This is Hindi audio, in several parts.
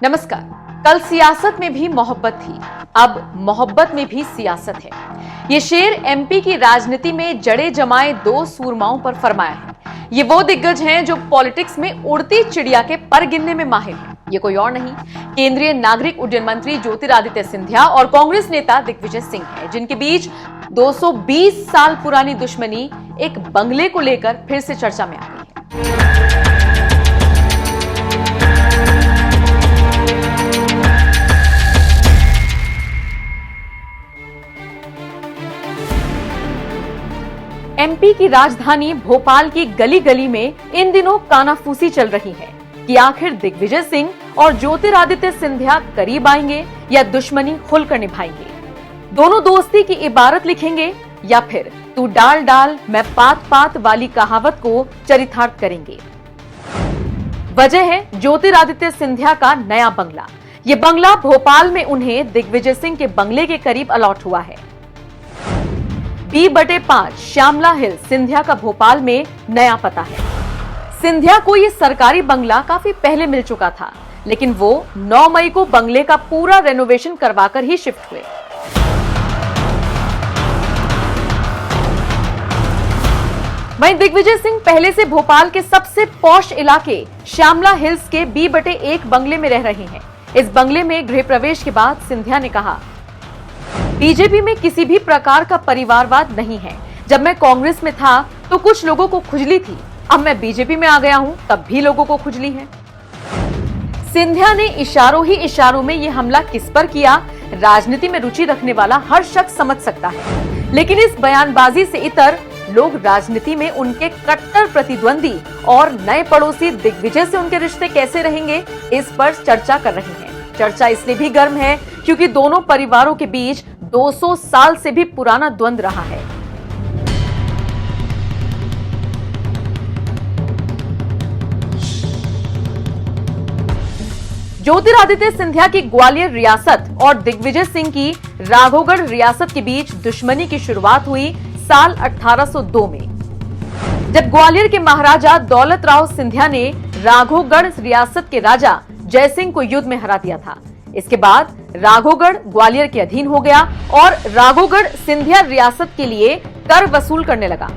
नमस्कार। कल सियासत में भी मोहब्बत थी, अब मोहब्बत में भी सियासत है। ये शेर एमपी की राजनीति में जड़े जमाए दो सूरमाओं पर फरमाया है। ये वो दिग्गज हैं जो पॉलिटिक्स में उड़ती चिड़िया के पर गिनने में माहिर हैं। ये कोई और नहीं, केंद्रीय नागरिक उड्डयन मंत्री ज्योतिरादित्य सिंधिया और कांग्रेस नेता दिग्विजय सिंह है, जिनके बीच 220 साल पुरानी दुश्मनी एक बंगले को लेकर फिर से चर्चा में आ गई है। एमपी की राजधानी भोपाल की गली गली में इन दिनों कानाफूसी चल रही है कि आखिर दिग्विजय सिंह और ज्योतिरादित्य सिंधिया करीब आएंगे या दुश्मनी खुलकर निभाएंगे। दोनों दोस्ती की इबारत लिखेंगे या फिर तू डाल डाल मैं पात पात वाली कहावत को चरितार्थ करेंगे। वजह है ज्योतिरादित्य सिंधिया का नया बंगला। ये बंगला भोपाल में उन्हें दिग्विजय सिंह के बंगले के करीब अलॉट हुआ है। B/5 श्यामला हिल सिंधिया का भोपाल में नया पता है। सिंधिया को यह सरकारी बंगला काफी पहले मिल चुका था, लेकिन वो 9 मई को बंगले का पूरा रेनोवेशन करवाकर ही शिफ्ट हुए। वहीं दिग्विजय सिंह पहले से भोपाल के सबसे पॉश इलाके श्यामला हिल्स के B/1 बंगले में रह रहे हैं। इस बंगले में गृह प्रवेश के बाद सिंधिया ने कहा, बीजेपी में किसी भी प्रकार का परिवारवाद नहीं है। जब मैं कांग्रेस में था तो कुछ लोगों को खुजली थी, अब मैं बीजेपी में आ गया हूं तब भी लोगों को खुजली है। सिंधिया ने इशारों ही इशारों में यह हमला किस पर किया, राजनीति में रुचि रखने वाला हर शख्स समझ सकता है, लेकिन इस बयानबाजी से इतर लोग राजनीति में उनके कट्टर प्रतिद्वंदी और नए पड़ोसी दिग्विजय से उनके रिश्ते कैसे रहेंगे, इस पर चर्चा कर रहे हैं। चर्चा इसलिए भी गर्म है क्योंकि दोनों परिवारों के बीच 200 साल से भी पुराना द्वंद्व रहा है। ज्योतिरादित्य सिंधिया की ग्वालियर रियासत और दिग्विजय सिंह की राघोगढ़ रियासत के बीच दुश्मनी की शुरुआत हुई साल 1802 में, जब ग्वालियर के महाराजा दौलत राव सिंधिया ने राघोगढ़ रियासत के राजा जयसिंह को युद्ध में हरा दिया था। इसके बाद राघोगढ़ ग्वालियर के अधीन हो गया और राघोगढ़ सिंधिया रियासत के लिए कर वसूल करने लगा।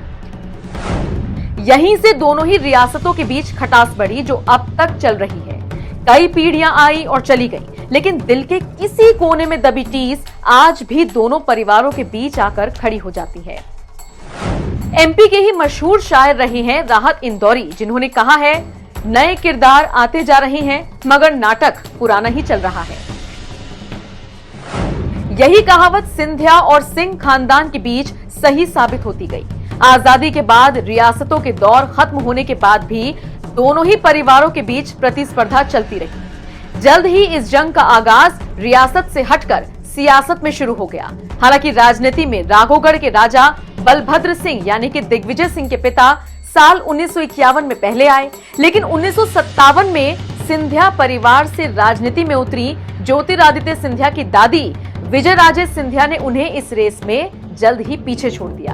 यहीं से दोनों ही रियासतों के बीच खटास बढ़ी, जो अब तक चल रही है। कई पीढ़ियां आई और चली गई, लेकिन दिल के किसी कोने में दबी टीस आज भी दोनों परिवारों के बीच आकर खड़ी हो जाती है। एमपी के ही मशहूर शायर रहे हैं राहत इंदौरी, जिन्होंने कहा है, नए किरदार आते जा रहे हैं मगर नाटक पुराना ही चल रहा है। यही कहावत सिंधिया और सिंह खानदान के बीच सही साबित होती गई। आजादी के बाद रियासतों के दौर खत्म होने के बाद भी दोनों ही परिवारों के बीच प्रतिस्पर्धा चलती रही। जल्द ही इस जंग का आगाज रियासत से हटकर सियासत में शुरू हो गया। हालांकि राजनीति में राघोगढ़ के राजा बलभद्र सिंह यानी कि दिग्विजय सिंह के पिता साल 1951 में पहले आए, लेकिन 1957 में सिंधिया परिवार से राजनीति में उतरी ज्योतिरादित्य सिंधिया की दादी विजयराजे सिंधिया ने उन्हें इस रेस में जल्द ही पीछे छोड़ दिया।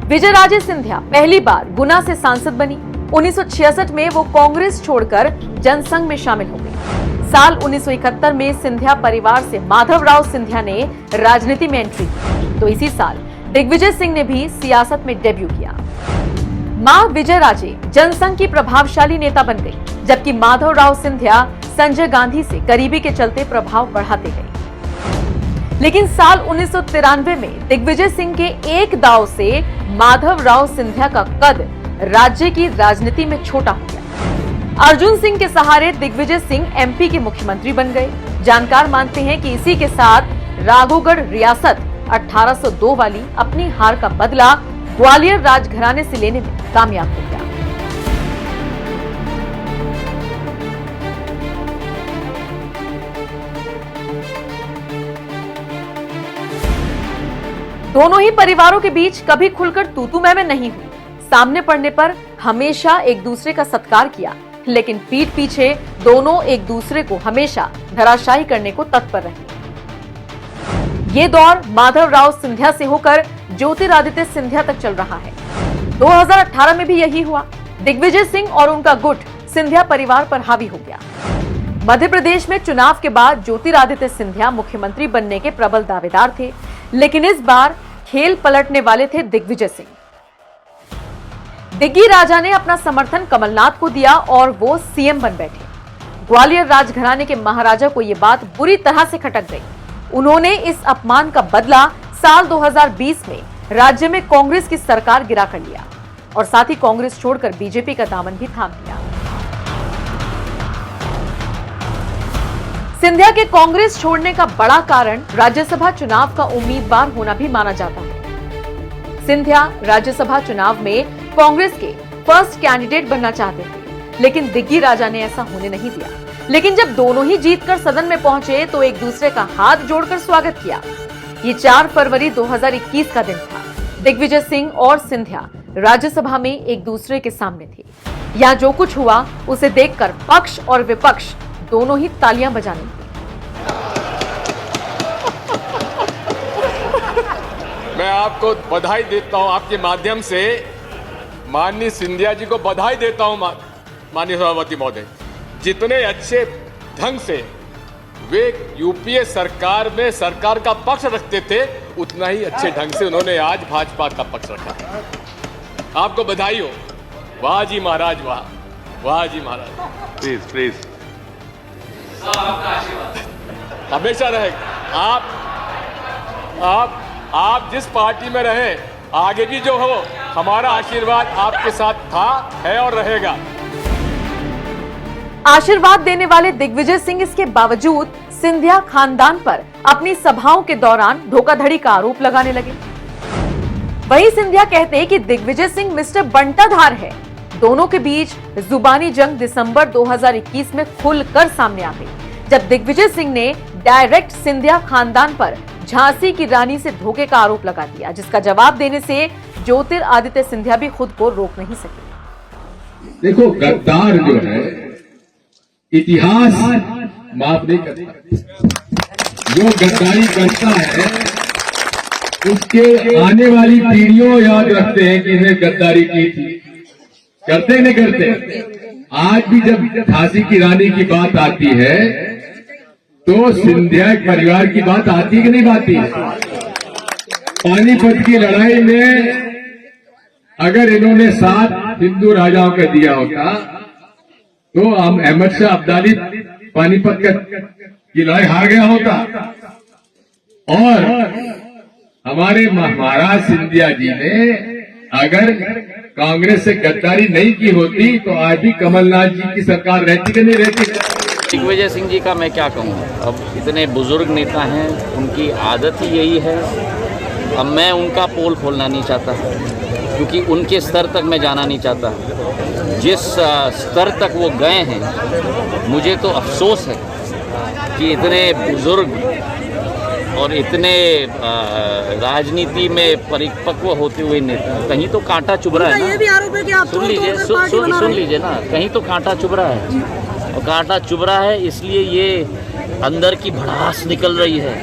विजयराजे सिंधिया पहली बार गुना से सांसद बनी। 1966 में वो कांग्रेस छोड़कर जनसंघ में शामिल हो गई। साल 1971 में सिंधिया परिवार से माधवराव सिंधिया ने राजनीति में एंट्री की, तो इसी साल दिग्विजय सिंह ने भी सियासत में डेब्यू किया। मां विजयराजे जनसंघ की प्रभावशाली नेता बन गई, जबकि माधवराव सिंधिया संजय गांधी से करीबी के चलते प्रभाव बढ़ाते गए। लेकिन साल 1993 में दिग्विजय सिंह के एक दांव से माधवराव सिंधिया का कद राज्य की राजनीति में छोटा हो गया। अर्जुन सिंह के सहारे दिग्विजय सिंह एमपी के मुख्यमंत्री बन गए। जानकार मानते हैं कि इसी के साथ राघोगढ़ रियासत 1802 वाली अपनी हार का बदला ग्वालियर राजघराने से लेने में कामयाब हो गया। दोनों ही परिवारों के बीच कभी खुलकर तू मैं नहीं हुई। सामने पड़ने पर हमेशा एक दूसरे का सत्कार किया, लेकिन पीठ पीछे दोनों एक दूसरे को हमेशा धराशायी करने को तत्पर रहे। ये दौर माधवराव सिंधिया से होकर ज्योतिरादित्य सिंधिया तक चल रहा है। 2018 में भी यही हुआ। दिग्विजय सिंह और उनका गुट सिंधिया परिवार पर हावी हो गया। मध्य प्रदेश में चुनाव के बाद ज्योतिरादित्य सिंधिया मुख्यमंत्री बनने के प्रबल दावेदार थे, लेकिन इस बार खेल पलटने वाले थे दिग्विजय सिंह। दिग्गी राजा ने अपना समर्थन कमलनाथ को दिया और वो सीएम बन बैठे। ग्वालियर राजघराने के महाराजा को यह बात बुरी तरह से खटक गई। उन्होंने इस अपमान का बदला साल 2020 में राज्य में कांग्रेस की सरकार गिरा कर लिया और साथ ही कांग्रेस छोड़कर बीजेपी का दामन भी थाम लिया। सिंधिया के कांग्रेस छोड़ने का बड़ा कारण राज्यसभा चुनाव का उम्मीदवार होना भी माना जाता है। सिंधिया राज्यसभा चुनाव में कांग्रेस के फर्स्ट कैंडिडेट बनना चाहते थे, लेकिन दिग्गी राजा ने ऐसा होने नहीं दिया। लेकिन जब दोनों ही जीतकर सदन में पहुंचे तो एक दूसरे का हाथ जोड़कर स्वागत किया। ये 4 फरवरी 2021 का दिन था। दिग्विजय सिंह और सिंधिया राज्यसभा में एक दूसरे के सामने थे। यहाँ जो कुछ हुआ उसे देखकर पक्ष और विपक्ष दोनों ही तालियां बजाने लगे। मैं आपको बधाई देता हूं, आपके माध्यम से माननीय सिंधिया जी को बधाई देता हूं। माननीय सभापति महोदय, जितने अच्छे ढंग से वे यूपीए सरकार में सरकार का पक्ष रखते थे, उतना ही अच्छे ढंग से उन्होंने आज भाजपा का पक्ष रखा। आपको बधाई हो। वाह जी महाराज, वाह, वाह जी महाराज। प्लीज प्लीज हमेशा रहेगा। आप जिस पार्टी में रहे, आगे भी जो हो, हमारा आशीर्वाद आपके साथ था, है और रहेगा। आशीर्वाद देने वाले दिग्विजय सिंह इसके बावजूद सिंधिया खानदान पर अपनी सभाओं के दौरान धोखाधड़ी का आरोप लगाने लगे। वहीं सिंधिया कहते कि दिग्विजय सिंह मिस्टर बंटाधार है। दोनों के बीच जुबानी जंग दिसंबर 2021 में खुलकर सामने आ गई, जब दिग्विजय सिंह ने डायरेक्ट सिंधिया खानदान पर झांसी की रानी से धोखे का आरोप लगा दिया, जिसका जवाब देने से ज्योतिरादित्य सिंधिया भी खुद को रोक नहीं सके। देखो, गद्दार जो है इतिहास माफ नहीं करता। जो गद्दारी करता है उसके आने वाली पीढ़ियों याद रखते हैं कि इसने गद्दारी की थी। करते नहीं करते? आज भी जब झांसी की रानी की बात आती है तो सिंधिया परिवार की बात आती कि नहीं आती? पानीपत की लड़ाई में अगर इन्होंने साथ हिंदू राजाओं का दिया होता तो हम अहमद शाह अब्दाली पानीपत की लड़ाई हार गया होता। और हमारे महाराज सिंधिया जी ने अगर कांग्रेस से गद्दारी नहीं की होती तो आज भी कमलनाथ जी की सरकार रहती कि नहीं रहती? दिग्विजय सिंह जी का मैं क्या कहूँ, अब इतने बुजुर्ग नेता हैं, उनकी आदत ही यही है। अब मैं उनका पोल खोलना नहीं चाहता, क्योंकि उनके स्तर तक मैं जाना नहीं चाहता। जिस स्तर तक वो गए हैं, मुझे तो अफसोस है कि इतने बुजुर्ग और इतने राजनीति में परिपक्व होते हुए नेता, कहीं तो कांटा चुभ रहा है ना। ये भी आरोप है कि आप सुन लीजिए ना, कहीं तो कांटा चुभ रहा है, और कांटा चुभ रहा है इसलिए ये अंदर की भड़ास निकल रही है।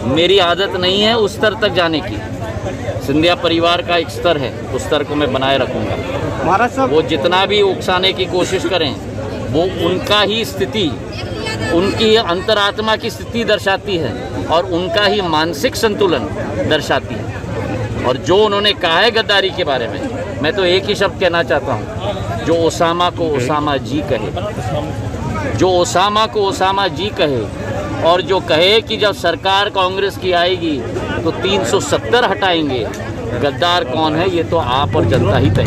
मेरी आदत नहीं है उस स्तर तक जाने की। सिंधिया परिवार का एक स्तर है, उस स्तर को मैं बनाए रखूंगा। वो जितना भी उकसाने की कोशिश करें, वो उनका ही स्थिति, उनकी अंतरात्मा की स्थिति दर्शाती है और उनका ही मानसिक संतुलन दर्शाती है। और जो उन्होंने कहा है गद्दारी के बारे में, मैं तो एक ही शब्द कहना चाहता हूँ, जो ओसामा को ओसामा जी कहे, जो ओसामा को ओसामा जी कहे, और जो कहे कि जब सरकार कांग्रेस की आएगी तो 370 हटाएंगे। गद्दार कौन है ये तो आप और जनता ही तय।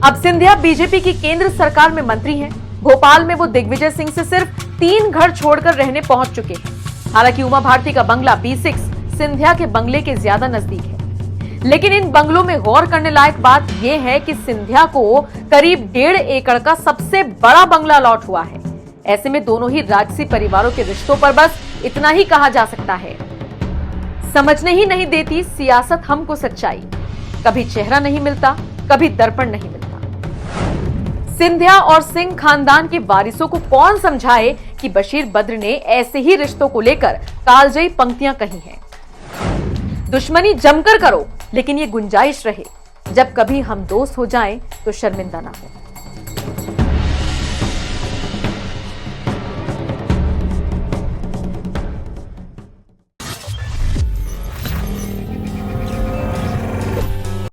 अब सिंधिया बीजेपी की केंद्र सरकार में मंत्री हैं। भोपाल में वो दिग्विजय सिंह से सिर्फ 3 घर छोड़कर रहने पहुंच चुके हैं। हालांकि उमा भारती का बंगला B6 सिंधिया के बंगले के ज्यादा नजदीक है, लेकिन इन बंगलों में गौर करने लायक बात यह है कि सिंधिया को करीब 1.5 एकड़ का सबसे बड़ा बंगला अलॉट हुआ है। ऐसे में दोनों ही राजसी परिवारों के रिश्तों पर बस इतना ही कहा जा सकता है, समझने ही नहीं देती सियासत हमको सच्चाई। कभी चेहरा नहीं मिलता, कभी दर्पण नहीं मिलता। सिंधिया और सिंह खानदान के वारिसों को कौन समझाए कि बशीर बद्र ने ऐसे ही रिश्तों को लेकर कालजयी पंक्तियां कही हैं। दुश्मनी जमकर करो, लेकिन ये गुंजाइश रहे, जब कभी हम दोस्त हो जाएं तो शर्मिंदा ना हो।